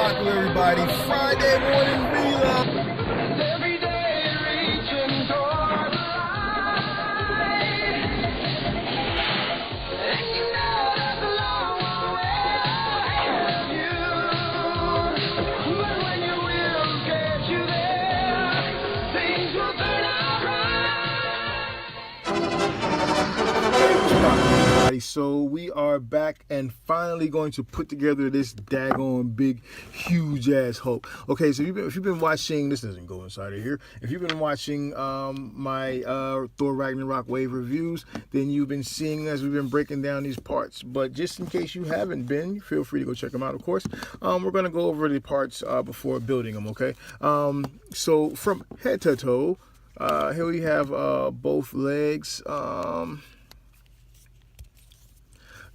Rock with everybody. Friday morning relay. Every day reaching toward the light. And you know that's a long way ahead of you. But when your will gets you there, things will turn out Everybody, so we are back and finally going to put together this daggone big, huge ass Hulk. Okay, so if you've been watching, this doesn't go inside of here. If you've been watching my Thor Ragnarok wave reviews, then you've been seeing as we've been breaking down these parts. But just in case you haven't been, feel free to go check them out. Of course, we're gonna go over the parts before building them. Okay, so from head to toe, here we have both legs.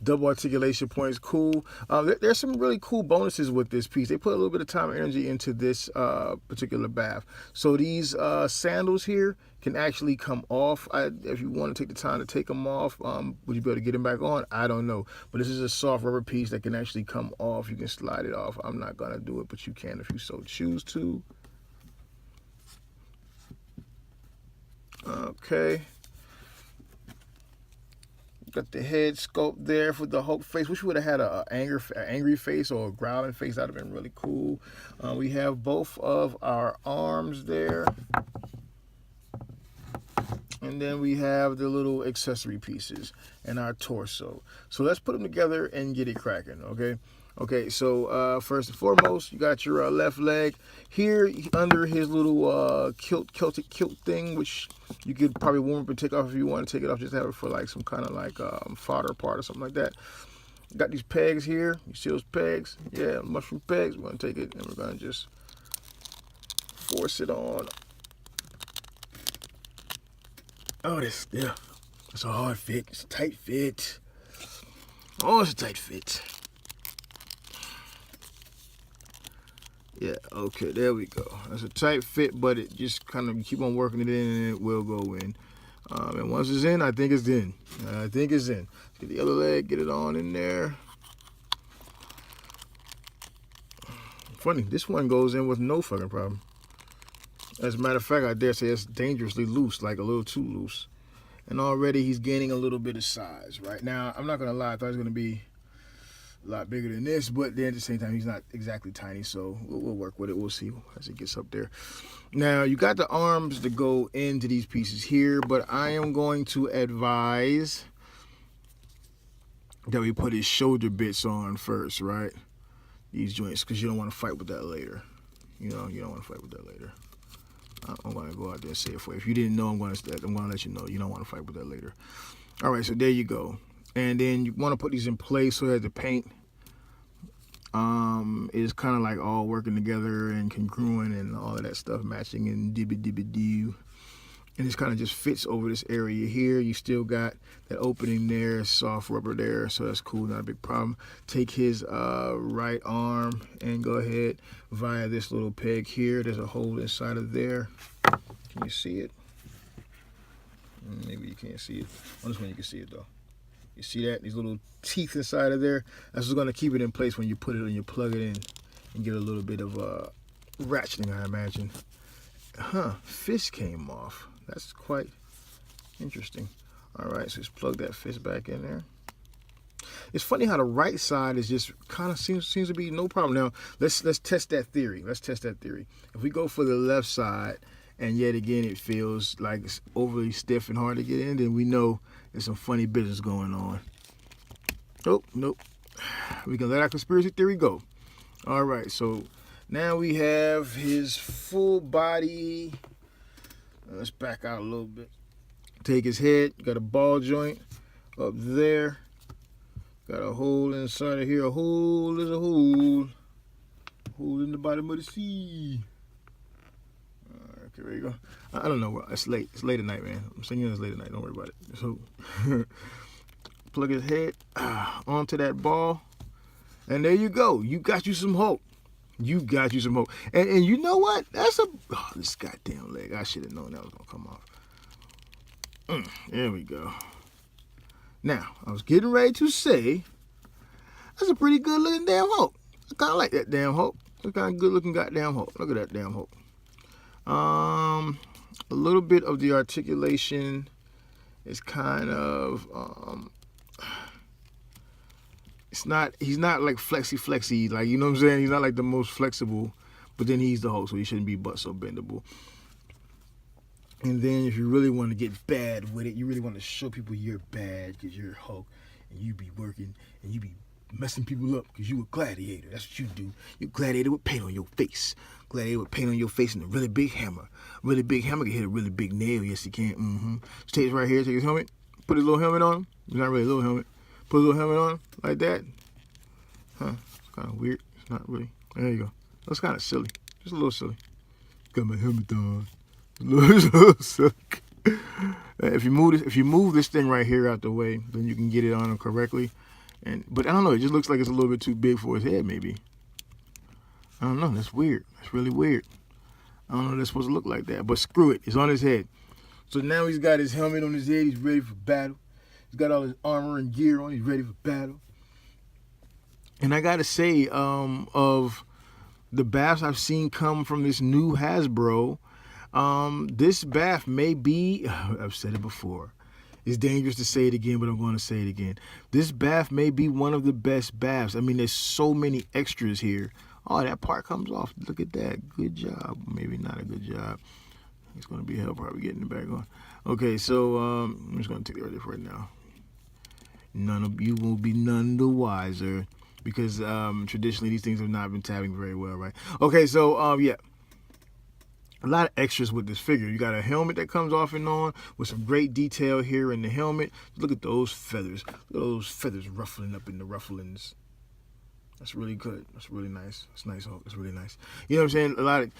Double articulation point is cool. There's some really cool bonuses with this piece. They put a little bit of time and energy into this particular BAF. So these sandals here can actually come off. If you want to take the time to take them off, would you be able to get them back on? I don't know. But this is a soft rubber piece that can actually come off. You can slide it off. I'm not going to do it, but you can if you so choose to. Okay. Got the head sculpt there for the Hulk face. Wish we would have had an angry face or a growling face. That would have been really cool. We have both of our arms there. And then we have the little accessory pieces and our torso. So let's put them together and get it cracking, okay? Okay, so first and foremost, you got your left leg here under his little Celtic kilt thing, which you could probably warm up and take off if you want to take it off. Just have it for like some kind of like fodder part or something like that. Got these pegs here. You see those pegs? Yeah, mushroom pegs. We're going to take it and we're going to just force it on. Oh, it's a hard fit. It's a tight fit. Oh, it's a tight fit. Yeah, okay, there we go. That's a tight fit, but it just kind of keep on working it in and it will go in. And once it's in, I think it's in. I think it's in. Let's get the other leg, get it on in there. Funny, this one goes in with no fucking problem. As a matter of fact, I dare say it's dangerously loose, like a little too loose. And already he's gaining a little bit of size. Right now, I'm not going to lie, I thought he was going to be a lot bigger than this, but then at the same time he's not exactly tiny, so we'll work with it. We'll see as it gets up there. Now you got the arms to go into these pieces here, but I am going to advise that we put his shoulder bits on first, right? These joints, because you don't want to fight with that later. You know, you don't want to fight with that later. I'm going to go out there and say it for you. If you didn't know, I'm going to let you know. You don't want to fight with that later. All right, so there you go. And then you want to put these in place so that the paint is kind of like all working together and congruent and all of that stuff matching and dibby-dibby-doo. And this kind of just fits over this area here. You still got that opening there, soft rubber there, so that's cool, not a big problem. Take his right arm and go ahead via this little peg here. There's a hole inside of there. Can you see it? Maybe you can't see it. On this one you can see it though. You see that? These little teeth inside of there. That's what's going to keep it in place when you put it and you plug it in and get a little bit of ratcheting, I imagine. Fist came off. That's quite interesting. All right, so just plug that fist back in there. It's funny how the right side is just kind of seems to be no problem. Now, let's test that theory. Let's test that theory. If we go for the left side, and yet again it feels like it's overly stiff and hard to get in, then we know there's some funny business going on. Nope. We can let our conspiracy theory go. All right, so now we have his full body. Let's back out a little bit. Take his head. Got a ball joint up there. Got a hole inside of here. There's a hole. Hole in the bottom of the sea. Okay, there you go. I don't know. It's late. It's late at night, man. I'm saying it's late at night. Don't worry about it. So, plug his head onto that ball. And there you go. You got you some Hulk. You got you some Hulk. And you know what? That's this goddamn leg. I should have known that was going to come off. There we go. Now, I was getting ready to say, that's a pretty good looking damn Hulk. I kind of like that damn Hulk. It's kind of good looking goddamn Hulk. Look at that damn Hulk. A little bit of the articulation is kind of he's not like flexy, like, you know what I'm saying? He's not like the most flexible, but then he's the Hulk, so he shouldn't be but so bendable. And then if you really want to get bad with it, you really want to show people you're bad because you're Hulk and you be working and you be messing people up because you a gladiator. That's what you do. You gladiator with paint on your face. Gladiator with paint on your face and a really big hammer. Really big hammer can hit a really big nail. Yes, he can. So take his right here, take his helmet, put his little helmet on him. It's not really a little helmet. Put a little helmet on him like that. It's kind of weird. It's not really. There you go. That's kind of silly. Just a little silly. Got my helmet on. If you move this thing right here out the way, then you can get it on him correctly. But I don't know, it just looks like it's a little bit too big for his head, maybe. I don't know, that's weird. That's really weird. I don't know if that's supposed to look like that, but screw it, it's on his head. So now he's got his helmet on his head, he's ready for battle. He's got all his armor and gear on, he's ready for battle. And I gotta say, of the BAFs I've seen come from this new Hasbro, this BAF may be, I've said it before, it's dangerous to say it again, but I'm going to say it again. This BAF may be one of the best BAFs. I mean, there's so many extras here. Oh, that part comes off. Look at that. Good job. Maybe not a good job. It's going to be hell probably getting it back on. Okay, so I'm just going to take it right now. None of you will be none the wiser because traditionally these things have not been tabbing very well, right? Okay, so yeah. A lot of extras with this figure. You got a helmet that comes off and on with some great detail here in the helmet. Look at those feathers. Look at those feathers ruffling up in the rufflings. That's really good. That's really nice. That's nice, Hulk. That's really nice. You know what I'm saying?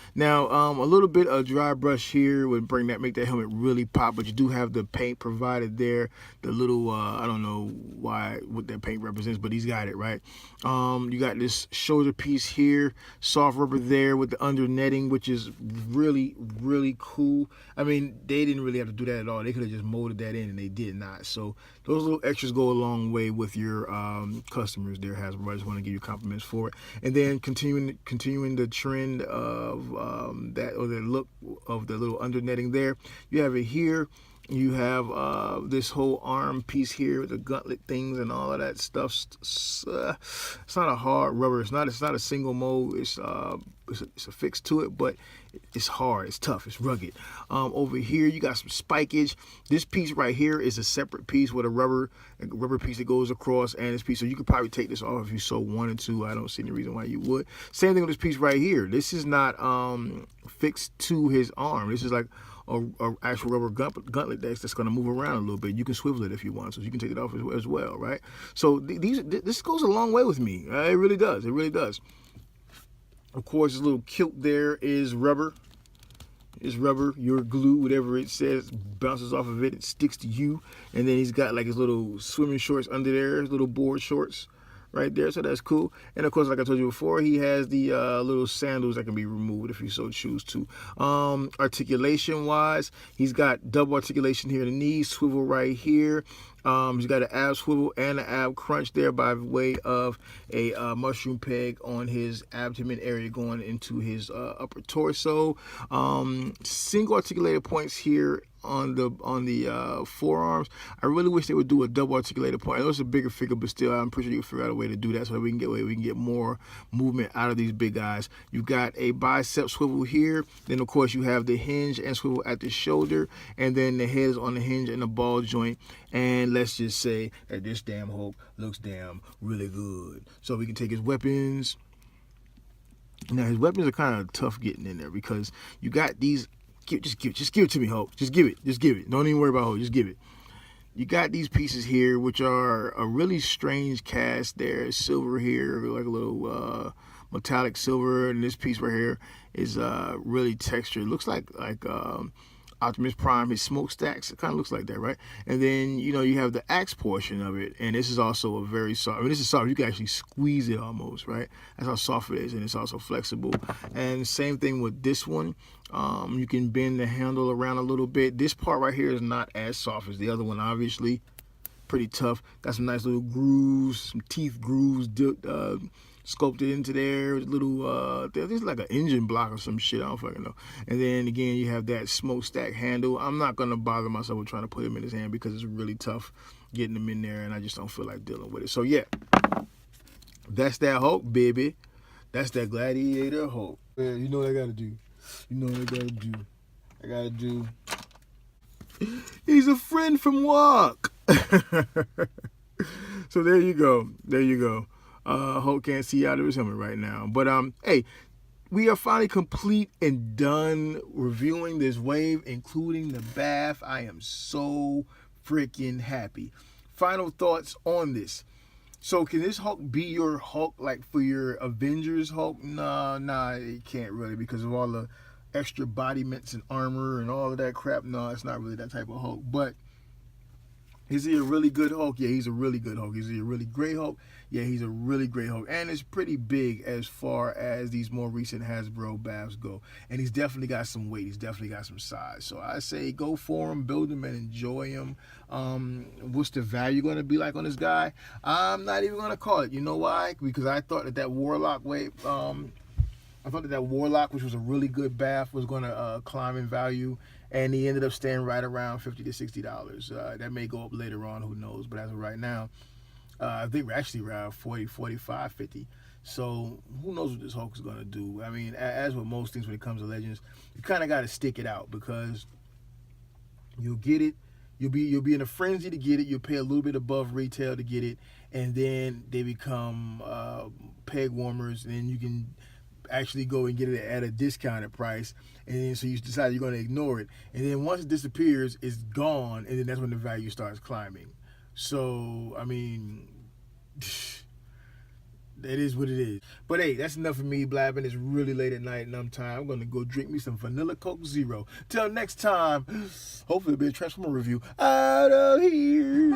A little bit of dry brush here would make that helmet really pop, but you do have the paint provided there. The little, I don't know what that paint represents, but he's got it, right? You got this shoulder piece here, soft rubber there with the under netting, which is really, really cool. I mean, they didn't really have to do that at all. They could have just molded that in, and they did not. So those little extras go a long way with your customers there, Hasbro. I just want to give you compliments for it. And then continuing the trend of that, or the look of the little under netting there. You have it here. You have this whole arm piece here with the gauntlet things and all of that stuff. It's not a hard rubber. It's not a single mold. It's a fix to it, but it's hard. It's tough. It's rugged. Over here, you got some spikage. This piece right here is a separate piece with a rubber piece that goes across, and this piece. So you could probably take this off if you so wanted to. I don't see any reason why you would. Same thing with this piece right here. This is not fixed to his arm. This is like a actual rubber gauntlet that's going to move around a little bit. You can swivel it if you want, so you can take it off as well, right? So this goes a long way with me. It really does. It really does. Of course, this little kilt there is rubber. It's rubber, your glue, whatever it says, bounces off of it. It sticks to you. And then he's got like his little swimming shorts under there, his little board shorts right there. So that's cool. And of course, like I told you before, he has the little sandals that can be removed if you so choose to. Articulation wise, he's got double articulation here in the knees, swivel right here. He's got an ab swivel and an ab crunch there by way of a mushroom peg on his abdomen area going into his upper torso. Single articulated points here on the forearms. I really wish they would do a double articulated point. I know it's a bigger figure, but still, I'm pretty sure you can figure out a way to do that so that we can get more movement out of these big guys. You've got a bicep swivel here. Then of course you have the hinge and swivel at the shoulder, and then the head is on the hinge and the ball joint. And let's just say that this damn Hulk looks damn really good. So we can take his weapons. Now his weapons are kind of tough getting in there because you got these. Just give it to me, Hulk. Just give it. Don't even worry about Hulk. Just give it. You got these pieces here, which are a really strange cast. There's silver here, like a little metallic silver, and this piece right here is really textured. It looks like Optimus Prime, his smokestacks. It kind of looks like that, right? And then, you have the axe portion of it, and this is also a very soft. I mean, this is soft. You can actually squeeze it almost, right? That's how soft it is, and it's also flexible. And same thing with this one. You can bend the handle around a little bit. This part right here is not as soft as the other one, obviously. pretty tough. Got some nice little grooves, some teeth grooves sculpted into there. Little, there's like an engine block or some shit. I don't fucking know. And then again, you have that smokestack handle. I'm not gonna bother myself with trying to put him in his hand because it's really tough getting him in there, and I just don't feel like dealing with it. So yeah, that's that Hulk, baby. That's that Gladiator Hulk. Yeah, you know what I gotta do. You know what I gotta do. I gotta do. He's a friend from work. So there you go. There you go. Hulk can't see out of his helmet right now. But hey, we are finally complete and done reviewing this wave, including the BAF. I am so freaking happy. Final thoughts on this. So can this Hulk be your Hulk, like for your Avengers Hulk? Nah, it can't really, because of all the extra bodiments and armor and all of that crap. No, it's not really that type of Hulk. But is he a really good Hulk? Yeah, he's a really good Hulk. Is he a really great Hulk? Yeah, he's a really great Hulk. And it's pretty big as far as these more recent Hasbro BAFs go. And he's definitely got some weight. He's definitely got some size. So I say go for him, build him, and enjoy him. What's the value going to be like on this guy? I'm not even going to call it. You know why? Because I thought that Warlock wave... I thought that Warlock, which was a really good BAF, was going to climb in value, and he ended up staying right around $50 to $60. That may go up later on, who knows? But as of right now, I think we're actually around 40, 45, 50. So who knows what this Hulk is going to do? I mean, as with most things when it comes to Legends, you kind of got to stick it out, because you'll get it. You'll be in a frenzy to get it. You'll pay a little bit above retail to get it, and then they become peg warmers, and then you can actually go and get it at a discounted price, and then so you decide you're going to ignore it, and then once it disappears, it's gone, and then that's when the value starts climbing. So I mean, it is what it is. But hey, that's enough of me blabbing. It's really late at night and I'm tired. I'm going to go drink me some vanilla Coke Zero. Till next time, hopefully it'll be a Transformer review. Out of here.